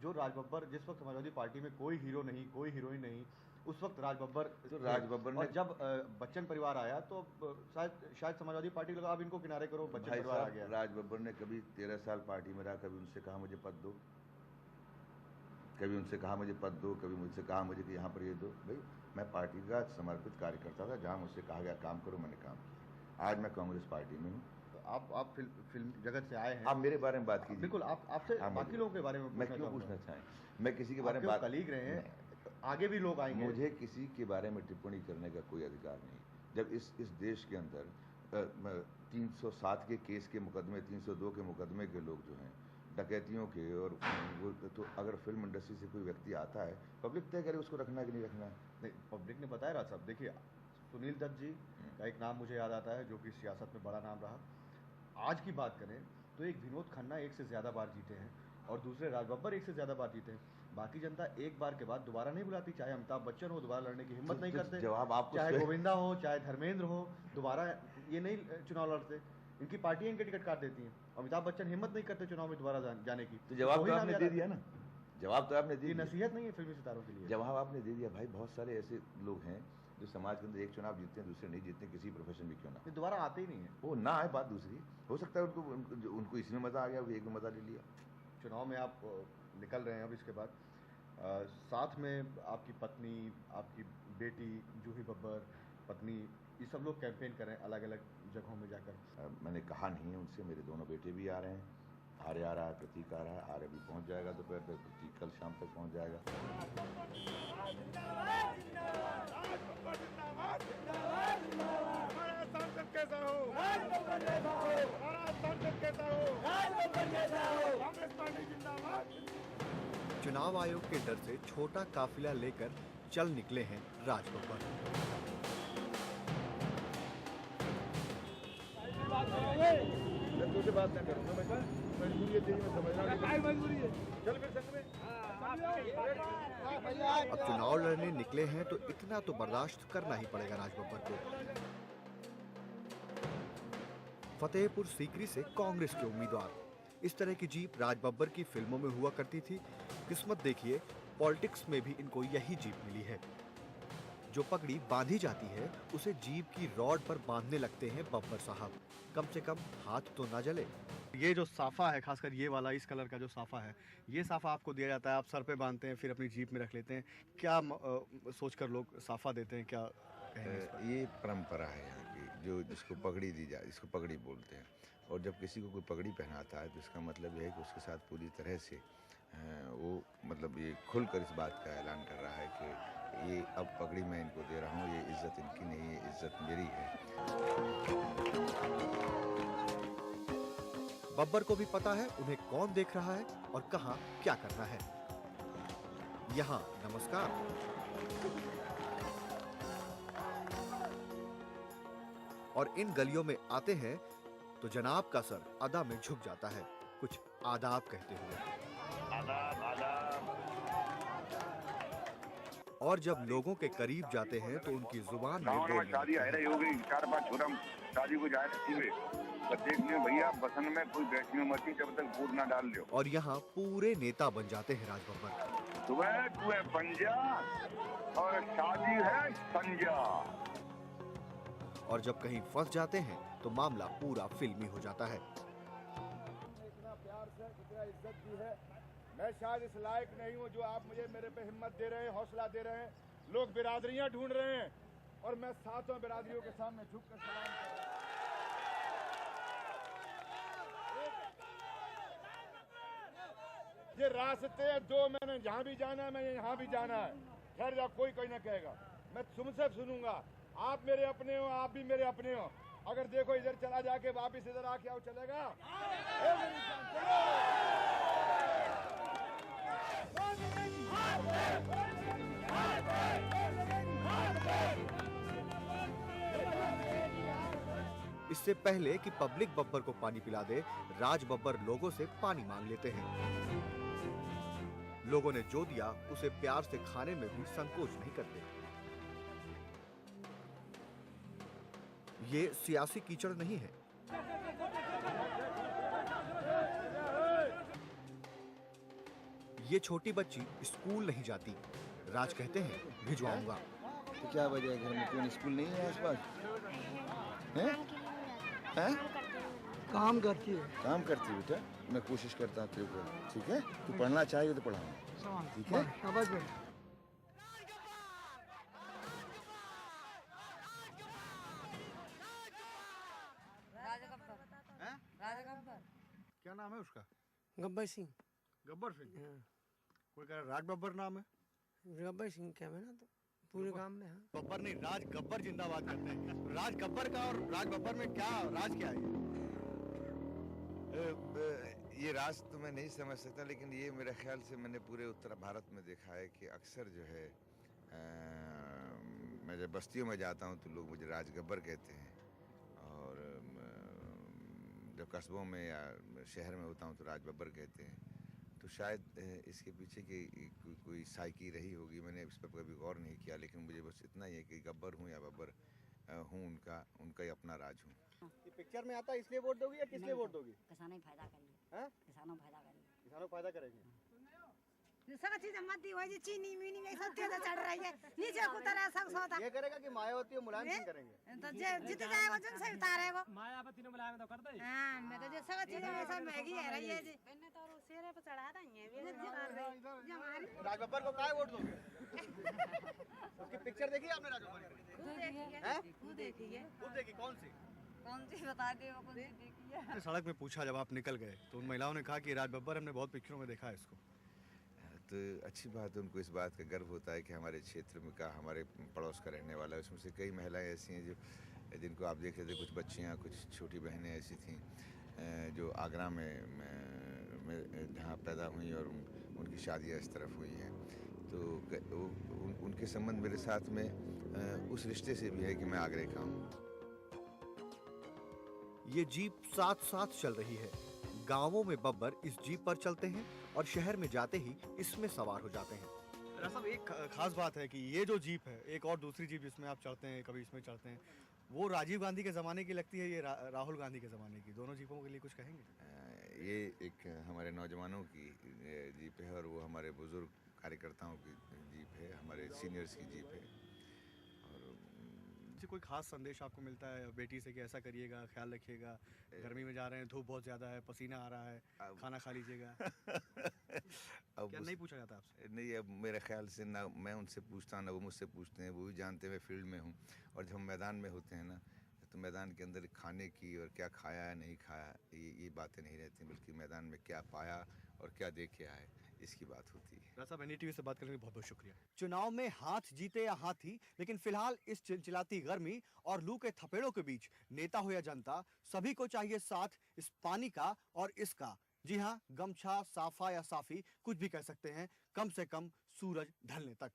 जो राज बब्बर, जिस वक्त समाजवादी पार्टी में कोई हीरो नहीं, कोई हीरोइन नहीं, उस वक्त राज बब्बर ने, और जब बच्चन परिवार आया तो शायद समाजवादी पार्टी लगा अब इनको किनारे करो, बच्चन परिवार आ गया। राज बब्बर ने कभी 13 साल पार्टी में रहा, कभी उनसे कहा मुझे पद दो, कभी उनसे कहा मुझे पद दो, कभी मुझसे कहा मुझे कि यहाँ पर ये दो। भाई मैं पार्टी का समर्पित कार्यकर्ता था, जहाँ मुझसे कहा गया काम करो, मैंने काम किया। आज मैं कांग्रेस पार्टी में हूँ। आप फिल्म जगत से आए हैं, आप मेरे बारे में बात कीजिए। बिल्कुल, आपसे बाकी लोगों के बारे में मैं क्यों पूछना चाहें? मैं किसी के बारे में कलीग रहे हैं, आगे भी लोग आएंगे। मुझे किसी के बारे में टिप्पणी करने का कोई अधिकार नहीं। जब इस देश के अंदर 307 के केस के मुकदमे, 302 के मुकदमे के लोग जो हैं, डकैतियों के, और वो तो अगर फिल्म इंडस्ट्री से कोई व्यक्ति आता है, पब्लिक तय करे उसको रखना है कि नहीं रखना है। नहीं, पब्लिक ने बताया राज साहब। देखिए, सुनील दत्त जी का एक नाम मुझे याद आता है, जो कि सियासत में बड़ा नाम रहा। आज की बात करें तो एक विनोद खन्ना एक से ज़्यादा बार जीते हैं, और दूसरे राज बब्बर एक से ज़्यादा बार जीते हैं। बाकी जनता एक बार के बाद दोबारा नहीं बुलाती। चाहे अमिताभ बच्चन हो, दोबारा लड़ने की हिम्मत नहीं करते। जवाब आपको, चाहे गोविंदा हो, चाहे धर्मेंद्र हो, दोबारा ये नहीं चुनाव लड़ते। इनकी पार्टियां इनके टिकट काट देती हैं। अमिताभ बच्चन हिम्मत नहीं करते चुनाव में दोबारा जाने की। तो जवाब तो आपने दे दिया ना, जवाब तो आपने दे दिया। ये नसीहत नहीं है फिल्मी सितारों के लिए, जवाब आपने दे दिया। भाई बहुत सारे ऐसे लोग हैं जो समाज के अंदर एक चुनाव जीतते हैं, दूसरे नहीं जीतते, किसी प्रोफेशन में क्यों ना, दोबारा आते ही नहीं है। वो ना आए, बात दूसरी। हो सकता है उनको इसमें मजा आ गया, एक में मजा ले लिया। चुनाव में आप निकल रहे हैं अब, इसके बाद साथ में आपकी पत्नी, आपकी बेटी जूही बब्बर, पत्नी, ये सब लोग कैंपेन करें अलग अलग जगहों में जाकर। मैंने कहा नहीं है उनसे। मेरे दोनों बेटे भी आ रहे हैं, आर्य आ रहा है, प्रतीक आ रहा है। आर्य भी पहुंच जाएगा दोपहर तक, प्रतीक कल शाम तक पहुंच जाएगा। चुनाव आयोग के डर से छोटा काफिला लेकर चल निकले हैं राज बब्बर। बात ना करूंगा मैं, मजबूरी है तेरी, मैं समझ रहा हूं मजबूरी है। चल फिर संग में। अब चुनाव लड़ने निकले हैं तो इतना तो बर्दाश्त करना ही पड़ेगा राज बब्बर को। फतेहपुर सीकरी से कांग्रेस के उम्मीदवार। इस तरह की जीप राज बब्बर की फिल्मों में हुआ करती थी। किस्मत देखिए, पॉलिटिक्स में भी इनको यही जीप मिली है। जो पगड़ी बांधी जाती है उसे जीप की रॉड पर बांधने लगते हैं बब्बर साहब। कम से कम हाथ तो ना जले। ये जो साफा है, खासकर ये वाला, इस कलर का जो साफा है, ये साफा आपको दिया जाता है, आप सर पे बांधते हैं, फिर अपनी जीप में रख लेते हैं। क्या सोचकर लोग साफा देते हैं, क्या ये परंपरा है यहाँ की, जो जिसको पगड़ी दी जाए, इसको पगड़ी बोलते हैं। और जब किसी को कोई पगड़ी पहनाता है तो इसका मतलब यह है कि उसके साथ पूरी तरह से वो मतलब ये खुलकर इस बात का ऐलान कर रहा है कि ये अब पगड़ी मैं इनको दे रहा हूँ, ये इज्जत इनकी नहीं, ये इज्जत मेरी है। बब्बर को भी पता है उन्हें कौन देख रहा है और कहां क्या करना है। यहां नमस्कार, और इन गलियों में आते हैं तो जनाब का सर अदा में झुक जाता है, कुछ आदाब कहते हुए। आदाब आदाब। और जब लोगों के करीब जाते हैं तो उनकी जुबान में शादी आ रही हो गई, 4-5 छोरा शादी को जाए तो देख लियो भैया, बसन में कोई बैठनी मत जब तक वोट ना डाल लियो। और यहाँ पूरे नेता बन जाते हैं राज बब्बर। सुबह तू है पंजा और शादी है संजा। और जब कहीं फंस जाते हैं तो मामला पूरा फिल्मी हो जाता है। इतना प्यार से, इतना इज्जत दी है, मैं शायद इस लायक नहीं हूँ जो आप मुझे मेरे पे हिम्मत दे रहे हैं, हौसला दे रहे हैं। लोग बिरादरियां ढूंढ रहे हैं और मैं सातों बिरादरियों के सामने झुक कर सलाम कर रहा हूँ। ये रास्ते दो, मैंने जहाँ भी जाना है, मैं यहाँ भी जाना है। खैर जब कोई कोई ना कहेगा, मैं तुमसे सुनूंगा। आप मेरे अपने हो, आप भी मेरे अपने हो। अगर देखो इधर चला जाके वापिस इधर आके आओ, चलेगा? इससे पहले कि पब्लिक बब्बर को पानी पिला दे, राज बब्बर लोगों से पानी मांग लेते हैं। लोगों ने जो दिया उसे प्यार से खाने में भी संकोच नहीं करते। ये सियासी कीचड़ नहीं है। ये छोटी बच्ची स्कूल नहीं जाती। राज कहते हैं भिजवाऊंगा। तो क्या वजह है, घर में कोई स्कूल नहीं है आसपास? हैं? हैं? काम करती है। काम करती है बेटा, मैं कोशिश करता हूँ तेरे को, ठीक है? तू पढ़ना चाहिए तो पढ़ाऊँ, ठीक है? समझ गए। क्या नाम है उसका? गब्बर सिंह। गब्बर सिंह। हाँ। कोई कह रहा राज बब्बर नाम है। गब्बर सिंह क्या है ना, तो पूरे गांव में। हाँ, बब्बर नहीं, राज गब्बर जिंदाबाद करते हैं। राज गब्बर का और राज बब्बर में क्या राज क्या है? ये राज तो मैं नहीं समझ सकता, लेकिन ये मेरे ख्याल से मैंने पूरे उत्तर भारत में देखा है कि अक्सर जो है मैं जब बस्तियों में जाता हूँ तो लोग मुझे राज गब्बर कहते हैं, और जब कस्बों में या शहर में होता हूँ तो राज बब्बर कहते हैं। तो शायद इसके पीछे की कोई साइकी रही होगी, मैंने इस पर कभी गौर नहीं किया, लेकिन मुझे बस इतना ही है कि गब्बर हूँ या बब्बर हूँ, उनका ही अपना राज हूँ। ये पिक्चर में आता है इसलिए वोट दोगी या किस लिए वोट दोगी? किसानों ही फायदा करेंगे। हैं? किसानों फायदा करेंगे। किसानों को फायदा करेंगे। सब चीज मत दी हुई चीनी मीनी में सब तेज चढ़ रही है, नीचे उतर है सब सौदा। ये करेगा कि मायावती और मुलायम सिंह करेंगे? तो जे जीत जाएगा जन से उतारेगा। मायावती ने बुलाया तो कर दे। हां, मैं तो जे सब चीज में सब महंगी है रही है जी। मैंने तो शेरे पे चढ़ा दी है, वे हमारी राज बब्बर को काहे वोट दोगे? उसकी पिक्चर देखी आपने राज बब्बर की? हैं? खुद देखिए। खुद देखी, कौन सी? कौन सी बता दे, वो कौन सी देखी है? सड़क में पूछा जब आप निकल गए तो उन महिलाओं ने कहा कि राज बब्बर हमने बहुत पिक्चरों में देखा है इसको। तो अच्छी बात है, उनको इस बात का गर्व होता है कि हमारे क्षेत्र में का, हमारे पड़ोस का रहने वाला है। उसमें से कई महिलाएं ऐसी हैं जिनको आप देख रहे थे, कुछ बच्चियां, कुछ छोटी बहनें ऐसी थीं जो आगरा में जहाँ पैदा हुई और उनकी शादियाँ इस तरफ हुई हैं। तो उनके संबंध मेरे साथ में उस रिश्ते से भी है कि मैं आगरे का हूँ। ये जीप साथ साथ चल रही है। गांवों में बब्बर इस जीप पर चलते हैं और शहर में जाते ही इसमें सवार हो जाते हैं। साहब, एक खास बात है कि ये जो जीप है, एक और दूसरी जीप जिसमें आप चढ़ते हैं, कभी इसमें चढ़ते हैं, वो राजीव गांधी के ज़माने की लगती है, ये राहुल गांधी के ज़माने की। दोनों जीपों के लिए कुछ कहेंगे? ये एक हमारे नौजवानों की जीप है और वो हमारे बुजुर्ग कार्यकर्ताओं की जीप है, हमारे सीनियर्स की जीप है। कोई खास संदेश आपको मिलता है बेटी से कि ऐसा करिएगा, ख्याल रखिएगा, गर्मी में जा रहे हैं, धूप बहुत ज़्यादा है, पसीना आ रहा है, खाना खा लीजिएगा? अब क्या नहीं पूछा जाता आपसे? नहीं, अब मेरे ख्याल से ना मैं उनसे पूछता हूँ ना वो मुझसे पूछते हैं। वो भी जानते हैं मैं फील्ड में हूँ, और जब हम मैदान में होते हैं ना, तो मैदान के अंदर खाने की और क्या खाया है नहीं खाया ये बातें नहीं रहती, बल्कि मैदान में क्या पाया और क्या देखे आए इसकी बात होती है। साहब, NDTV से बात करने के लिए बहुत बहुत शुक्रिया। चुनाव में हाथ जीते या हाथी, लेकिन फिलहाल इस चिलचिलाती गर्मी और लू के थपेड़ों के बीच नेता हो या जनता, सभी को चाहिए साथ इस पानी का और इसका। जी हाँ, गमछा, साफा या साफी, कुछ भी कह सकते हैं, कम से कम सूरज ढलने तक।